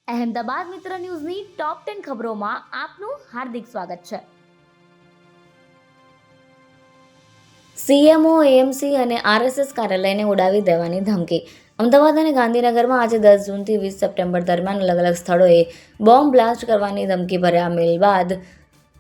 અહેમદાબાદ મિત્ર ન્યૂઝની ટોપ 10 ખબરોમાં આપનું હાર્દિક સ્વાગત છે. સીએમઓ એએમસી અને આરએસએસ કાર્યાલયને ઉડાવી દેવાની ધમકી. અમદાવાદ અને ગાંધીનગરમાં આજે 10 જૂનથી 20 સપ્ટેમ્બર દરમિયાન અલગ અલગ સ્થળોએ બોમ્બ બ્લાસ્ટ કરવાની ધમકી ભર્યા મેલ બાદ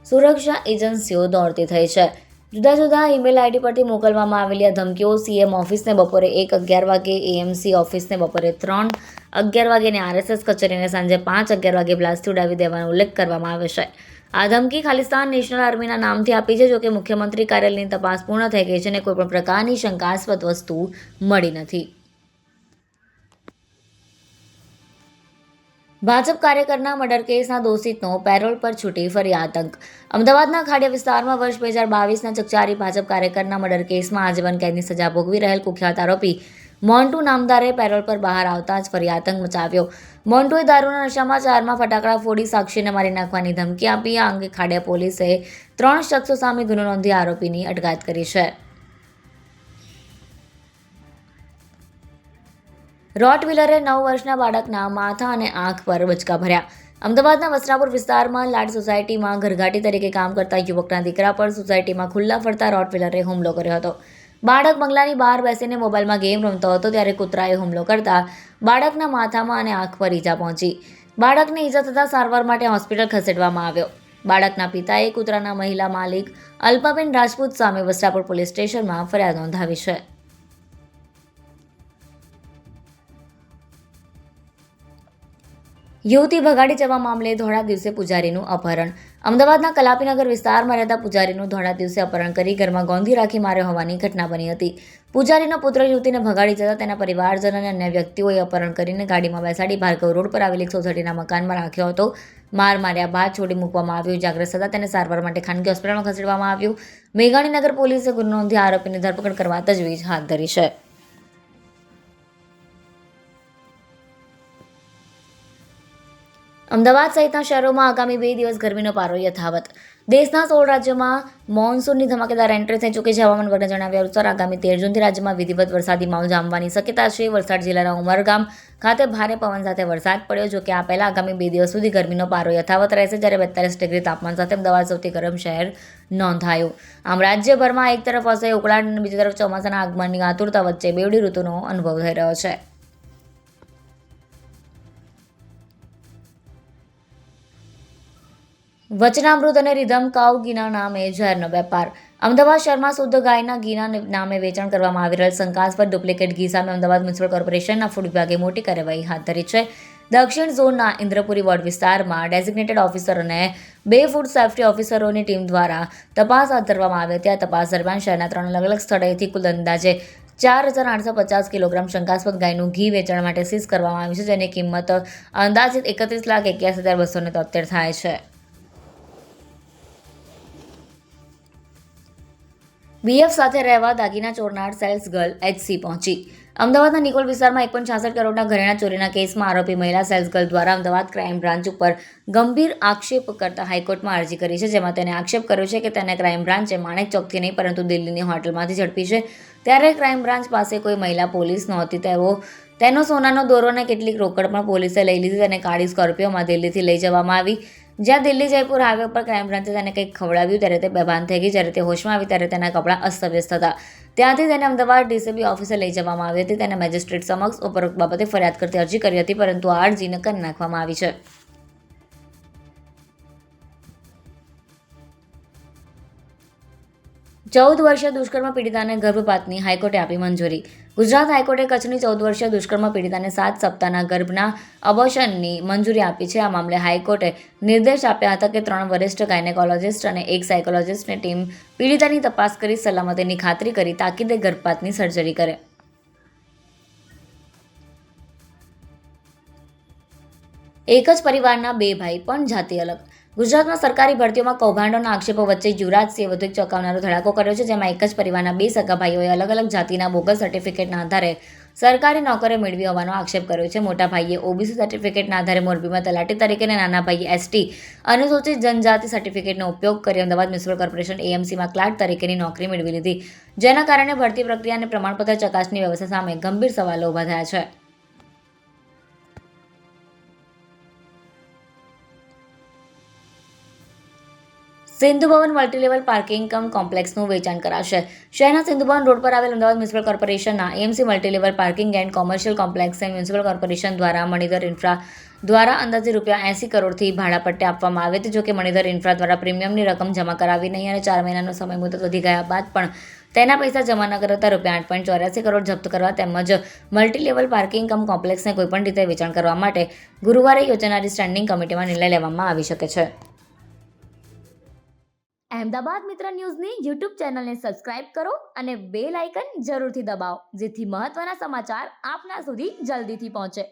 સુરક્ષા એજન્સીઓ દોડતી થઈ છે. જુદા જુદા ઈમેલ આઈડી પરથી મોકલવામાં આવેલી આ ધમકીઓ સીએમ ઓફિસને બપોરે 1:11 વાગે, એએમસી ઓફિસને બપોરે 3:11 વાગે અને આરએસએસ કચેરીને સાંજે 5:11 વાગે બ્લાસ્ટથી ઉડાવી દેવાનો ઉલ્લેખ કરવામાં આવ્યો છે. આ ધમકી ખાલિસ્તાન નેશનલ આર્મીના નામથી આપી છે. જોકે મુખ્યમંત્રી કાર્યાલયની તપાસ પૂર્ણ થઈ ગઈ છે અને કોઈપણ પ્રકારની શંકાસ્પદ વસ્તુ મળી નથી. ભાજપ કાર્યકરના મર્ડર કેસના દોષિતનો પેરોલ પર છૂટી ફરી આતંક. અમદાવાદના ખાડિયા વિસ્તારમાં વર્ષ 2022ના ચકચારી ભાજપ કાર્યકરના મર્ડર કેસમાં આજીવન કેદની સજા ભોગવી રહેલ કુખ્યાત આરોપી મોન્ટુ નામદારે પેરોલ પર બહાર આવતા જ ફરી આતંક મચાવ્યો. મોન્ટુએ દારૂના નશામાં 4માં ફટાકડા ફોડી સાક્ષીને મારી નાખવાની ધમકી આપી. આ અંગે ખાડિયા પોલીસે 3 શખ્સો સામે ગુનો નોંધી આરોપીની અટકાયત કરી છે. રોટવીલરે 9 વર્ષના બાળકના માથા અને આંખ પર બચકા ભર્યા. અમદાવાદના વસ્ત્રાપુર વિસ્તારમાં લાડ સોસાયટીમાં ઘરઘાટી તરીકે કામ કરતા યુવકના દીકરા પર સોસાયટીમાં ખુલ્લા ફરતા રોટવીલરે હુમલો કર્યો હતો. બાળક બંગલાની બહાર બેસીને મોબાઈલમાં ગેમ રમતો હતો ત્યારે કૂતરાએ હુમલો કરતા બાળકના માથામાં અને આંખ પર ઈજા પહોંચી. બાળકને ઈજા થતાં સારવાર માટે હોસ્પિટલ ખસેડવામાં આવ્યો. બાળકના પિતાએ કૂતરાના મહિલા માલિક અલ્પાબેન રાજપૂત સામે વસ્ત્રાપુર પોલીસ સ્ટેશનમાં ફરિયાદ નોંધાવી છે. યુવતી ભગાડી જવા મામલે ધોળા દિવસે પૂજારીનું અપહરણ. અમદાવાદના કલાપીનગર વિસ્તારમાં રહેતા પૂજારીનું ધોળા દિવસે અપહરણ કરી ઘરમાં ગોંધી રાખી માર્યો હોવાની ઘટના બની હતી. પૂજારીનો પુત્ર યુવતીને ભગાડી જતા તેના પરિવારજન અને અન્ય વ્યક્તિઓએ અપહરણ કરીને ગાડીમાં બેસાડી ભાર્ગવ રોડ પર આવેલી સોસાયટીના મકાનમાં રાખ્યો હતો. માર માર્યા બાદ છોડી મૂકવામાં આવ્યો. ઇજાગ્રસ્ત થતા તેને સારવાર માટે ખાનગી હોસ્પિટલમાં ખસેડવામાં આવ્યું. મેઘાણીનગર પોલીસે ગુનો નોંધી આરોપીની ધરપકડ કરવા તજવીજ હાથ ધરી છે. અમદાવાદ સહિતના શહેરોમાં આગામી 2 દિવસ ગરમીનો પારો યથાવત. દેશના 16 રાજ્યોમાં મોન્સૂનની ધમાકેદાર એન્ટ્રી થઈ ચૂકી છે. હવામાન વિભાગના જણાવ્યા અનુસાર આગામી 13 જૂનથી રાજ્યમાં વિધિવત વરસાદી માહોલ જામવાની શક્યતા છે. વલસાડ જિલ્લાના ઉમરગામ ખાતે ભારે પવન સાથે વરસાદ પડ્યો. જોકે આ પહેલા આગામી 2 દિવસ સુધી ગરમીનો પારો યથાવત રહેશે, જ્યારે 42 ડિગ્રી તાપમાન સાથે અમદાવાદ સૌથી ગરમ શહેર નોંધાયું. આમ રાજ્યભરમાં એક તરફ અસહ્ય ઉકળાટ અને બીજી તરફ ચોમાસાના આગમનની આતુરતા વચ્ચે બેવડી ઋતુનો અનુભવ થઈ રહ્યો છે. વચનામૃત અને રિધમ કાઉ ઘીના નામે ઝેરનો વેપાર. અમદાવાદ શહેરમાં શુદ્ધ ગાયના ઘીના નામે વેચાણ કરવામાં આવી રહેલ શંકાસ્પદ ડુપ્લિકેટ ઘી સામે અમદાવાદ મ્યુનિસિપલ કોર્પોરેશનના ફૂડ વિભાગે મોટી કાર્યવાહી હાથ ધરી છે. દક્ષિણ ઝોનના ઇન્દ્રપુરી વોર્ડ વિસ્તારમાં ડેઝિગ્નેટેડ ઓફિસર અને 2 ફૂડ સેફ્ટી ઓફિસરોની ટીમ દ્વારા તપાસ હાથ ધરવામાં આવી હતી. આ તપાસ દરમિયાન શહેરના 3 અલગ અલગ સ્થળેથી કુલ અંદાજે 4,850 કિલોગ્રામ શંકાસ્પદ ગાયનું ઘી વેચાણ માટે સીઝ કરવામાં આવ્યું છે, જેની કિંમત અંદાજિત 31,81,273 થાય છે. બીએફ સાથે રહેવા દાગીના ચોરનાર સેલ્સ ગર્લ એચસી પહોંચી. અમદાવાદના નિકોલ વિસ્તારમાં 1.66 કરોડના ઘરેણા ચોરીના કેસમાં આરોપી મહિલા સેલ્સ ગર્લ દ્વારા અમદાવાદ ક્રાઇમ બ્રાન્ચ ઉપર ગંભીર આક્ષેપ કરતા હાઈકોર્ટમાં અરજી કરી છે, જેમાં તેને આક્ષેપ કર્યો છે કે તેને ક્રાઇમ બ્રાન્ચે માણેક ચોકથી નહીં પરંતુ દિલ્હીની હોટલમાંથી ઝડપી છે. ત્યારે ક્રાઇમ બ્રાન્ચ પાસે કોઈ મહિલા પોલીસ નહોતી. તેનો સોનાનો દોરો અને કેટલીક રોકડ પણ પોલીસે લઈ લીધી. તેને કાળી સ્કોર્પિયોમાં દિલ્હીથી લઈ જવામાં આવી. જ્યાં દિલ્હી જયપુર હાઈવે પર ક્રાઇમ બ્રાન્ચે તેને કંઈક ખવડાવ્યું ત્યારે તે બેભાન થઈ ગઈ. જ્યારે તે હોશમાં આવી ત્યારે તેના કપડાં અસ્તવ્યસ્ત હતા. ત્યાંથી તેને અમદાવાદ ડીસીબી ઓફિસે લઈ જવામાં આવી હતી. તેને મેજિસ્ટ્રેટ સમક્ષ ઉપરોક્ત બાબતે ફરિયાદ કરતી અરજી કરી હતી, પરંતુ આ અરજી નકારી નાખવામાં આવી છે. ચૌદ વર્ષીય દુષ્કર્મ પીડિતાને ગર્ભપાતની હાઈકોર્ટે આપી મંજૂરી. ગુજરાત હાઈકોર્ટે કચ્છની 14 વર્ષીય દુષ્કર્મ પીડિતાને 7 સપ્તાહના ગર્ભના અબોર્શનની મંજૂરી આપી છે. આ મામલે હાઈકોર્ટે નિર્દેશ આપ્યા હતા કે 3 વરિષ્ઠ ગાયનેકોલોજિસ્ટ અને 1 સાયકોલોજિસ્ટની ટીમ પીડિતાની તપાસ કરી સલામતીની ખાતરી કરી તાકીદે ગર્ભપાતની સર્જરી કરે. એક જ પરિવારના 2 ભાઈ પણ જાતિ અલગ. ગુજરાતમાં સરકારી ભરતીઓમાં કૌભાંડોના આક્ષેપો વચ્ચે યુવરાજસિંહે વધુ એક ચોંકાવનારો ધડાકો કર્યો છે, જેમાં એક જ પરિવારના 2 સગા ભાઈઓએ અલગ અલગ જાતિના બોગસ સર્ટિફિકેટના આધારે સરકારી નોકરી મેળવી હોવાનો આક્ષેપ કર્યો છે. મોટા ભાઈએ ઓબીસી સર્ટિફિકેટના આધારે મોરબીમાં તલાટી તરીકે અને નાના ભાઈએ એસટી અનુસૂચિત જનજાતિ સર્ટિફિકેટનો ઉપયોગ કરી અમદાવાદ મ્યુનિસિપલ કોર્પોરેશન એએમસીમાં ક્લાર્ક તરીકેની નોકરી મેળવી લીધી, જેના કારણે ભરતી પ્રક્રિયા અને પ્રમાણપત્ર ચકાસણી વ્યવસ્થા સામે ગંભીર સવાલો ઊભા થયા છે. Sindhu Bhavan multilevel parking cum કોમ્પ્લેક્સનું વેચાણ કરાશે. શહેરના સિંધુ ભવન રોડ પર આવેલ અમદાવાદ મ્યુનિસિપલ કોર્પોરેશનના AMC multilevel parking and commercial કોમ્પ્લેક્સને મ્યુનિસિપલ કોર્પોરેશન દ્વારા મણિધર ઇન્ફ્રા દ્વારા અંદાજે ₹80 કરોડથી ભાડાપટ્ટે આપવામાં આવે છે. જોકે મણિધર ઇન્ફ્રા દ્વારા પ્રીમિયમની રકમ જમા કરાવી નહીં અને 4 મહિનાનો સમય મુદત વધી ગયા બાદ પણ તેના પૈસા જમા ન કરાતા ₹8.84 કરોડ જપ્ત કરવા તેમજ મલ્ટીલેવલ પાર્કિંગ કમ કોમ્પ્લેક્સને કોઈપણ રીતે વેચાણ કરવા માટે ગુરુવારે યોજાનારી સ્ટેન્ડિંગ કમિટીમાં નિર્ણય લેવામાં આવી શકે છે. અહેમદાબાદ મિત્ર ન્યૂઝની યુટ્યુબ ચેનલને સબસ્ક્રાઇબ કરો અને બેલ આઇકન જરૂરથી દબાવો જેથી મહત્ત્વના સમાચાર આપના સુધી જલ્દીથી પહોંચે.